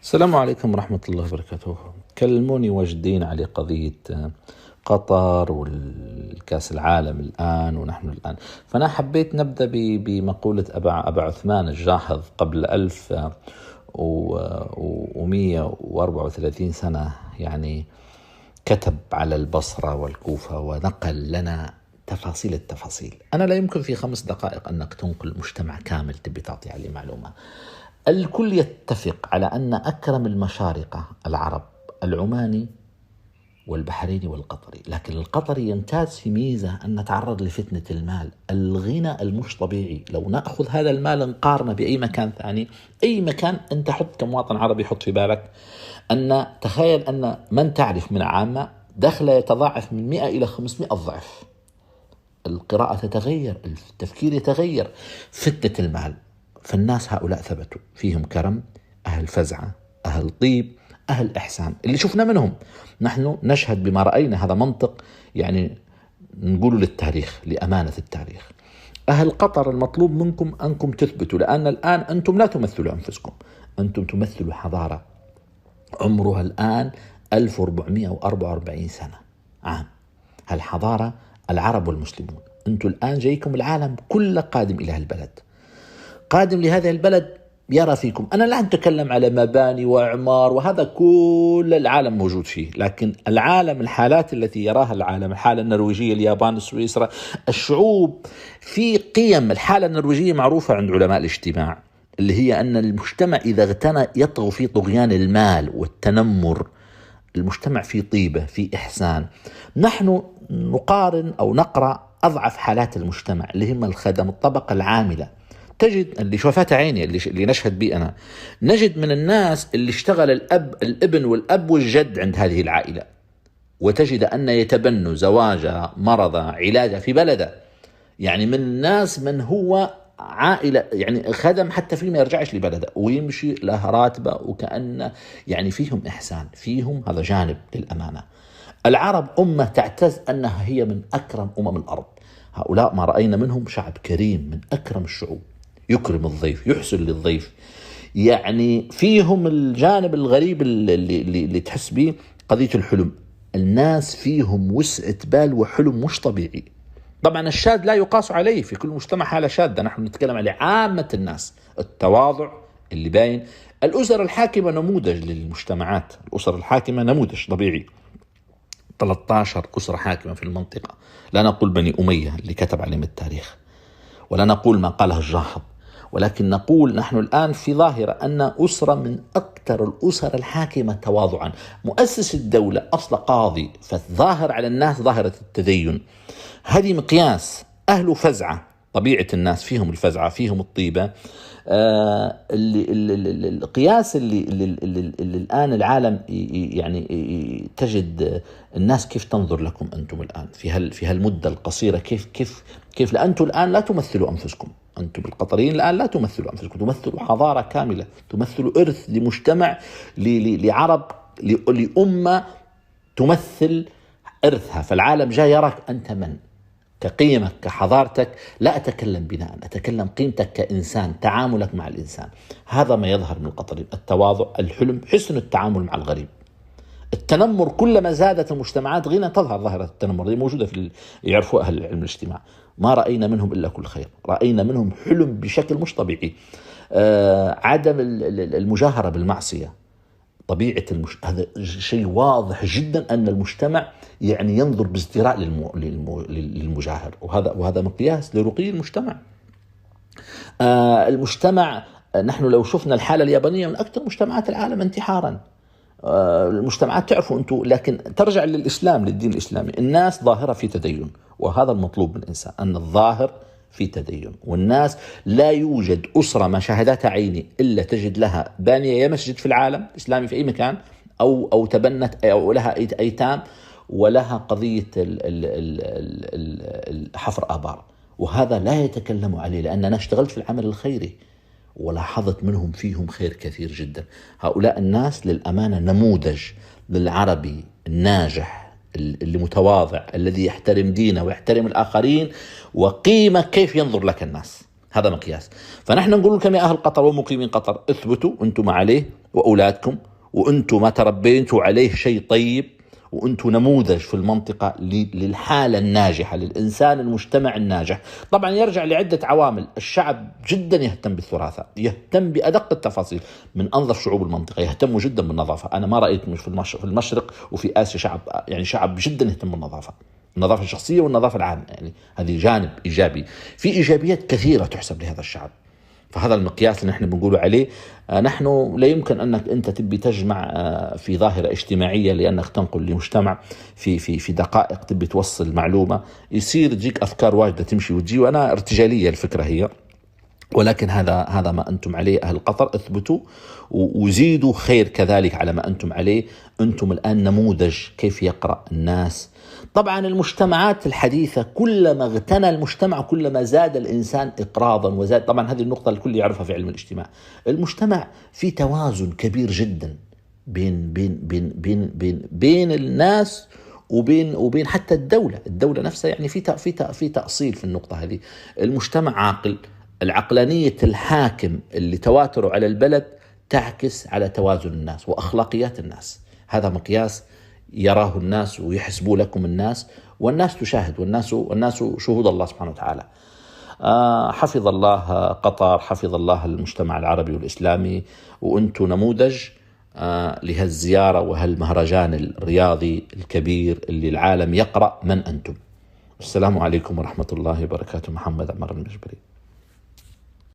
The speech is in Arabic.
السلام عليكم ورحمة الله وبركاته. كلموني واجدين على قضية قطر والكاس العالم الآن ونحن الآن. فأنا حبيت نبدأ بمقولة أبا عثمان الجاحظ قبل 1134 سنة، يعني كتب على البصرة والكوفة ونقل لنا تفاصيل التفاصيل. أنا لا يمكن في 5 دقائق أنك تنقل مجتمع كامل تبي تعطي عليه معلومة. الكل يتفق على أن أكرم المشارقة العرب العماني والبحريني والقطري، لكن القطري يمتاز في ميزة أن نتعرض لفتنة المال، الغنى المش طبيعي. لو نأخذ هذا المال نقارنه بأي مكان ثاني، أي مكان أنت حط كمواطن عربي، حط في بالك أن تخيل أن من تعرف من عامة دخله يتضاعف من 100 إلى 500 ضعف. القراءة تتغير، التفكير يتغير، فتنة المال. فالناس هؤلاء ثبتوا، فيهم كرم، أهل فزعة، أهل طيب، أهل إحسان، اللي شفنا منهم. نحن نشهد بما رأينا، هذا منطق يعني نقول للتاريخ، لأمانة التاريخ. أهل قطر المطلوب منكم أنكم تثبتوا، لأن الآن أنتم لا تمثلوا أنفسكم، أنتم تمثلوا حضارة عمرها الآن 1444 سنة عام. هالحضارة العرب والمسلمون، أنتم الآن جايكم العالم كله قادم إلى هالبلد، قادم لهذا البلد يرى فيكم. أنا لا أتكلم على مباني وإعمار، وهذا كل العالم موجود فيه، لكن العالم، الحالات التي يراها العالم، الحالة النرويجية، اليابان، سويسرا، الشعوب في قيم. الحالة النرويجية معروفة عند علماء الاجتماع، اللي هي أن المجتمع إذا اغتنى يطغى في طغيان المال والتنمر. المجتمع فيه طيبة، فيه إحسان. نحن نقارن أو نقرأ أضعف حالات المجتمع اللي هم الخدم، الطبقة العاملة. تجد اللي شوفات عيني، اللي نشهد به أنا، نجد من الناس اللي اشتغل الابن والأب والجد عند هذه العائلة، وتجد أن يتبنوا زواجه، مرضه، علاجه في بلده. يعني من الناس من هو عائلة يعني خدم حتى فيه ما يرجعش لبلده ويمشي له راتبه، وكأن يعني فيهم إحسان، فيهم هذا جانب للأمانة. العرب أمة تعتز أنها هي من أكرم الأرض. هؤلاء ما رأينا منهم شعب كريم، من أكرم الشعوب، يكرم الضيف، يحسن للضيف. يعني فيهم الجانب الغريب اللي تحس به، قضية الحلم. الناس فيهم وسعة بال وحلم مش طبيعي. طبعا الشاذ لا يقاس عليه، في كل مجتمع حالة شاذة، نحن نتكلم على عامة الناس. التواضع اللي باين. الأسر الحاكمة نموذج للمجتمعات، الأسر الحاكمة نموذج طبيعي. 13 أسرة حاكمة في المنطقة، لا نقول بني أمية اللي كتب عليهم التاريخ، ولا نقول ما قاله الجاحظ، ولكن نقول نحن الآن في ظاهرة أن أسرة من أكثر الأسر الحاكمة تواضعا. مؤسس الدولة أصل قاضي، فالظاهر على الناس ظاهرة التدين. هذه مقياس. أهل فزعة، طبيعة الناس فيهم الفزعة، فيهم الطيبة. القياس اللي الآن العالم يعني تجد الناس كيف تنظر لكم أنتم الآن في هالمدة القصيرة، كيف لأنتم الآن لا تمثلوا أنفسكم. أنتم القطريين الآن لا تمثلوا أنفسكم، تمثلوا حضارة كاملة، تمثلوا إرث لمجتمع، لعرب، لأمة تمثل إرثها. فالعالم جاي يراك أنت من، كقيمك، كحضارتك. لا أتكلم بناء، أتكلم قيمتك كإنسان، تعاملك مع الإنسان. هذا ما يظهر من القطري: التواضع، الحلم، حسن التعامل مع الغريب. التنمر، كلما زادت المجتمعات غنى تظهر ظاهرة التنمر، دي موجودة يعرفوا أهل علم الاجتماع. ما رأينا منهم إلا كل خير، رأينا منهم حلم بشكل مش طبيعي. عدم المجاهرة بالمعصية، طبيعة هذا شيء واضح جدا أن المجتمع يعني ينظر بازدراء للمجاهر، وهذا مقياس لرقي المجتمع. المجتمع، نحن لو شفنا الحالة اليابانية من أكثر مجتمعات العالم انتحارا. المجتمعات تعرفوا أنتم، لكن ترجع للإسلام، للدين الإسلامي. الناس ظاهرة في تدين، وهذا المطلوب من الإنسان، أن الظاهر في تدين. والناس لا يوجد أسرة ما شاهدتها عيني إلا تجد لها بانية يا مسجد في العالم الإسلامي في أي مكان، أو تبنت، أو لها أيتام، ولها قضية حفر آبار. وهذا لا يتكلم عليه، لأن أنا اشتغلت في العمل الخيري ولاحظت منهم فيهم خير كثير جدا. هؤلاء الناس للأمانة نموذج للعربي الناجح، اللي متواضع، الذي يحترم دينه ويحترم الآخرين، وقيمة كيف ينظر لك الناس. هذا مقياس. فنحن نقول لكم يا أهل قطر ومقيمين قطر، اثبتوا أنتم عليه وأولادكم، وأنتم ما تربيتوا عليه شيء طيب، وأنتم نموذج في المنطقة للحالة الناجحة، للإنسان المجتمع الناجح. طبعا يرجع لعدة عوامل. الشعب جدا يهتم بالثراثة، يهتم بأدق التفاصيل، من أنظف شعوب المنطقة يهتموا جدا بالنظافة. أنا ما رأيت في المشرق وفي آسيا شعب جدا يهتم بالنظافة، النظافة الشخصية والنظافة العامة، يعني هذه جانب إيجابي. في إيجابيات كثيرة تحسب لهذا الشعب. فهذا المقياس اللي نحن بنقوله عليه. نحن لا يمكن أنك أنت تبي تجمع في ظاهرة اجتماعية لأنك تنقل لمجتمع في دقائق تبي توصل معلومة، يصير تجيك أفكار واجدة تمشي وتجي، وأنا ارتجالية الفكرة هي. ولكن هذا ما أنتم عليه أهل قطر، اثبتوا وزيدوا خير كذلك على ما أنتم عليه. أنتم الآن نموذج كيف يقرأ الناس. طبعا المجتمعات الحديثة كلما اغتنى المجتمع كلما زاد الإنسان إقراضا وزاد. طبعا هذه النقطة الكل يعرفها في علم الاجتماع. المجتمع في توازن كبير جدا بين الناس وبين حتى الدولة نفسها، يعني في تأصيل في النقطة هذه. المجتمع عاقل، العقلانية الحاكم اللي تواتره على البلد تعكس على توازن الناس وأخلاقيات الناس. هذا مقياس يراه الناس ويحسبوا لكم الناس، والناس تشاهد، والناس شهود الله سبحانه وتعالى. حفظ الله قطر، حفظ الله المجتمع العربي والإسلامي، وأنتم نموذج لهالزيارة وهالمهرجان الرياضي الكبير اللي العالم يقرأ من أنتم. السلام عليكم ورحمة الله وبركاته. محمد عمر المجبري.